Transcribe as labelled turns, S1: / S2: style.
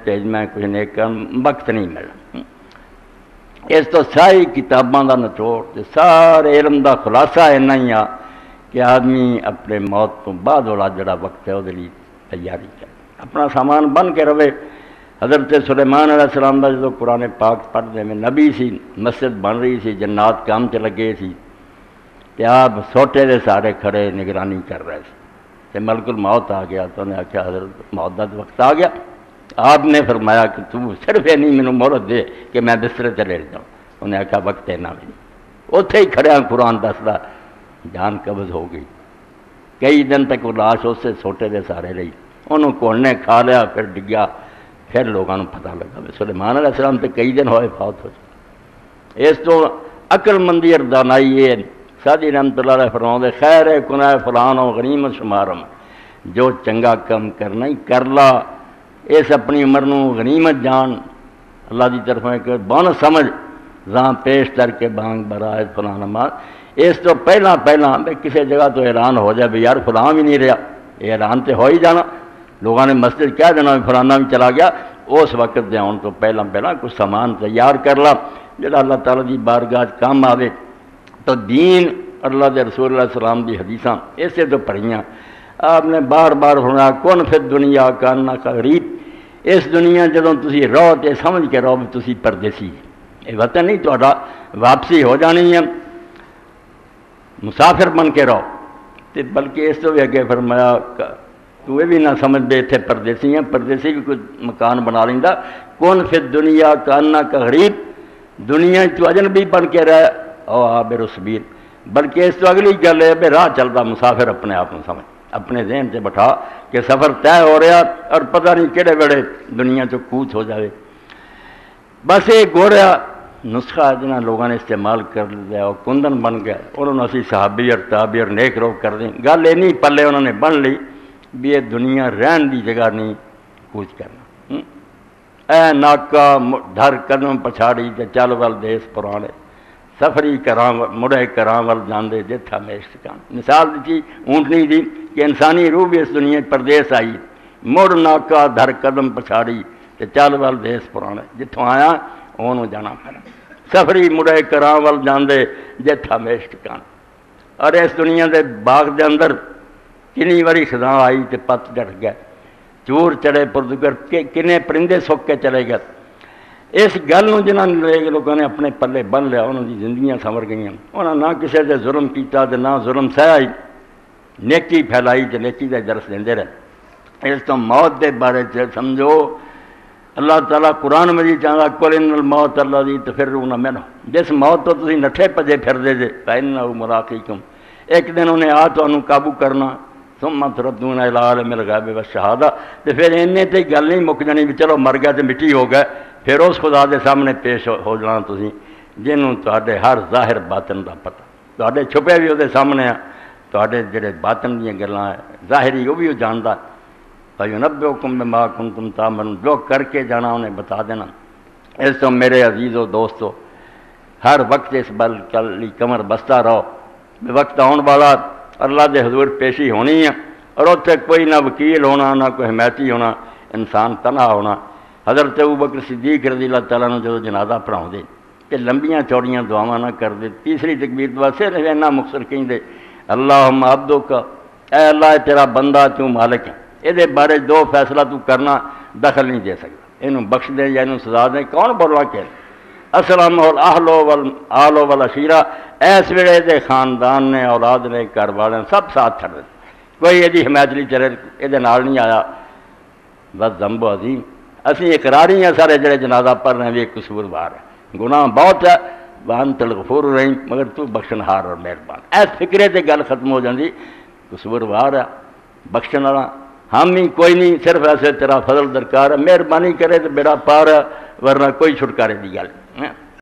S1: بھیجنا کچھ نیک کام، وقت نہیں ملنا۔ اس تو ساری کتاباں دا نچوڑ تے سارے علم دا خلاصہ اینا ہی آ کہ آدمی اپنے موت تو بعد والا جڑا وقت ہے وہ لیے تیاری کرے، اپنا سامان بن کے رہے۔ حضرت سلیمان علیہ السلام دا جدو قرآن پاک پڑھنے میں نبی سی، مسجد بن رہی سی، جنات کام چ لگے سی، کہ آپ سوٹے دے سارے کھڑے نگرانی کر رہے تھے کہ ملک الموت آ گیا، تو انہیں آخیا حضرت موت دا وقت آ گیا۔ آپ نے فرمایا کہ تو صرف یہ نہیں مینوں مہلت دے کہ میں بسترے تے لیٹ جاؤں۔ انہیں آخیا وقت اینا بھی نہیں، اتھے ہی کھڑے قرآن دسدا جان قبض ہو گئی۔ کئی دن تک وہ لاش اس سے سوٹے دے سارے رہی، انہوں کون نے کھا لیا، پھر ڈگیا، پھر لوگوں پتہ لگا سلیمان علیہ السلام تے کئی دن ہوئے فوت ہو جائے۔ اس تو عقل مندی اور دانائی یہ سادی رحمت اللہ علیہ فرماؤں خیر کنائے فلان و غنیمت شمارم، جو چنگا کم کرنا ہی کر لا، اس اپنی عمر نو غنیمت جان، اللہ دی طرف کہ بن سمجھ زاں پیش کر کے بانگ برائے فلاں نماز۔ اس تو پہلا کسی جگہ تو اعلان ہو جائے بھی یار فلاں بھی نہیں رہا، یہ اعلان تو ہو ہی جانا، لوگوں نے مسجد کہہ دینا فلانا بھی چلا گیا، اس وقت دے آن تو پہلا کچھ سامان تیار کر لا جڑا اللہ تعالیٰ دی بارگاہ کام آوے۔ تو دین اللہ دے رسول اللہ علیہ السلام دی حدیثاں اسے تو پڑھیاں، آپ نے بار بار سنا کون فی دنیا کاننا کا غریب، اس دنیا جدوں تسی رہو تے سمجھ کے رہو بھی تسی پردیسی، یہ وطن نہیں تہاڈا، واپسی ہو جانی ہے، مسافر بن کے رہو۔ تے بلکہ اس تو بھی اگے فرمایا تو یہ بھی نہ سمجھ دے اتنے پردیسی ہیں، پردیسی بھی کوئی مکان بنا لیندا، کون فی دنیا کاننا کا غریب، دنیا تو اجنبی بن کے رہ او عابر السبیل۔ بلکہ اس تو اگلی گل ہے بے راہ چلتا مسافر اپنے آپ کو سمجھ، اپنے ذہن سے بٹھا کہ سفر طے ہو رہا اور پتہ نہیں کہڑے ویڑے دنیا چو کوچ ہو جائے۔ بس یہ گوریا نسخہ جنہاں لوگوں نے استعمال کر لیا وہ کندن بن گیا، انہوں نے اسی صحابی اور تابعی اور نیک روک کر دیں، گل یہ نہیں پلے انہوں نے بن لی بھی یہ دنیا رہن دی جگہ نہیں کوچ کرنا۔ اے ناکا ڈر قدم پچھاڑی تے چل ول دیس پرانے، سفری کراں مڑے کراں ول جاندے جتھا میش کان۔ مثال دی اونٹنی دی کہ انسانی روح بھی اس دنیا پردیس آئی، مڑ ناکا دھر قدم پچھاڑی تے چل ول دیس پرانے، جتھوں آیا انہوں جانا پڑا، سفری مڑے کراں ول جاندے جتھا میش کان۔ اور اس دنیا دے باغ دے اندر کنی واری خزاں آئی تے پت ڈٹ گئے، چور چڑے پردگر کنے پرندے سک کے چلے گئے۔ اس گل جنہوں نے لوگوں نے اپنے پلے بن لیا انہوں کی زندگیاں سنور گئیں، انہوں نے نہ کسی سے ظلم کیتا تے نہ ظلم سہائی، نیکی پھیلائی تے نیکی کا درس دیندے رہے۔ اس تو موت دے بارے سمجھو اللہ تعالیٰ قرآن مجید چاہتا قل ان الموت الذی تفرون منہ، جس موت تو تسی نٹھے پجے پھر دے جے فإنہ ملاقیکم، ایک دن انہیں آ تو انہوں قابو کرنا، ثم تردون الی عالم الغیب والشہادہ، تو پھر انہیں تے گل نہیں مک جانی بھی چلو مر گیا تو مٹی ہو گئے، پھر اس خدا دے سامنے پیش ہو جانا تسی جنہوں تہاڈے ہر ظاہر باطن دا پتہ، تہاڈے چھپے بھی وہ سامنے ہیں، تہاڈے جڑے باطن دیاں گلاں ظاہری وہ بھی وہ جاندا، فَيُنَبِّئُكُم بِمَا كُنتُمْ تَعْمَلُونَ، جو کر کے جانا انہیں بتا دینا۔ اس تو میرے عزیز و دوستو ہر وقت اس بل کلی کمر بستہ رہو، وقت آن والا اللہ دے حضور پیشی ہونی ہے، اور اتنے کوئی نہ وکیل ہونا نہ کوئی حمایتی ہونا، انسان تنہا ہونا۔ حضرت ابوبکر صدیق رضی اللہ تعالیٰ نے جدو جنازہ پڑھاؤ دے کہ لمبیاں چوڑیاں دعاواں نہ کر دے، تیسری تکبیر دعا صرف اینا مختصر کہیں دے اللہم عبدک، اے اللہ تیرا بندہ تو مالک ہے، یہ بارے دو فیصلہ تو کرنا دخل نہیں دے سکتا، انہوں بخش دے یا انہوں سزا دے، کون بولنا کہ السلام الاہل والعشیرہ، ایس ویلے دے خاندان نے اولاد نے گھر والے سب ساتھ چھڑ دے، کوئی یہ حمایت نہیں چلے یہ نال نہیں آیا، بس ذنب عظیم، اسی اقراری ہیں سارے جڑے جنازہ پڑھ رہے ہیں بھی ایک قصوروار ہے، گناہ بہت ہے، وانت الغفور الرحیم، مگر تو بخشنہار اور مہربان، ایس فکرے تے گل ختم ہو جاندی، قصوروار ہے بخشن والا ہم ہی کوئی نہیں، صرف ایسے تیرا فضل درکار ہے، مہربانی کرے تو بیڑا پار ہے، ورنہ کوئی چھٹکارے دی گل